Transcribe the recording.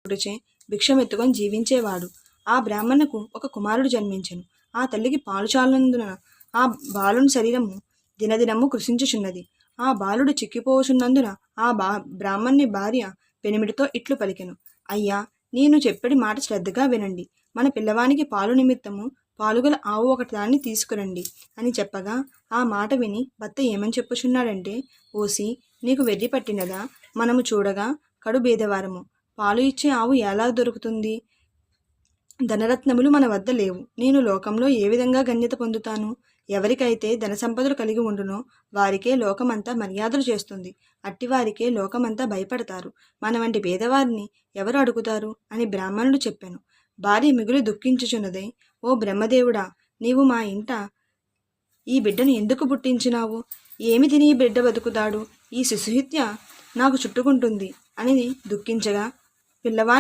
పుడిచే భిక్షమెత్తుకొని జీవించేవాడు. ఆ బ్రాహ్మణుకు ఒక కుమారుడు జన్మించెను. ఆ తల్లికి పాలు చాలనందున ఆ బాలుని శరీరము దినదినము కృషించుచున్నది. ఆ బాలుడు చిక్కిపోచున్నందున ఆ బ్రాహ్మణుని భార్య పెనిమిటితో ఇట్లు పలికెను, అయ్యా, నేను చెప్పడి మాట శ్రద్ధగా వినండి. మన పిల్లవానికి పాలు నిమిత్తము పాలుగల ఆవు ఒకటి దాన్ని తీసుకురండి అని చెప్పగా, ఆ మాట విని భర్త ఏమని చెప్పుచున్నాడంటే, ఓసి, నీకు వెర్రి పట్టినదా? మనము చూడగా కడు బీదవారము. పాలు ఇచ్చే ఆవు ఎలా దొరుకుతుంది? ధనరత్నములు మన వద్ద లేవు. నేను లోకంలో ఏ విధంగా గణ్యత పొందుతాను? ఎవరికైతే ధన సంపదలు కలిగి ఉండునో వారికే లోకమంతా మర్యాదలు చేస్తుంది. అట్టివారికే లోకమంతా భయపడతారు. మన వంటి పేదవారిని ఎవరు అడుగుతారు అని బ్రాహ్మణుడు చెప్పాను. భార్య మిగులు దుఃఖించుచున్నదే, ఓ బ్రహ్మదేవుడా, నీవు మా ఇంట ఈ బిడ్డను ఎందుకు పుట్టించినావు? ఏమి తిని ఈ బిడ్డ బతుకుతాడు? ఈ శిశుహత్య నాకు చుట్టుకుంటుంది అని దుఃఖించగా, పిల్లవాని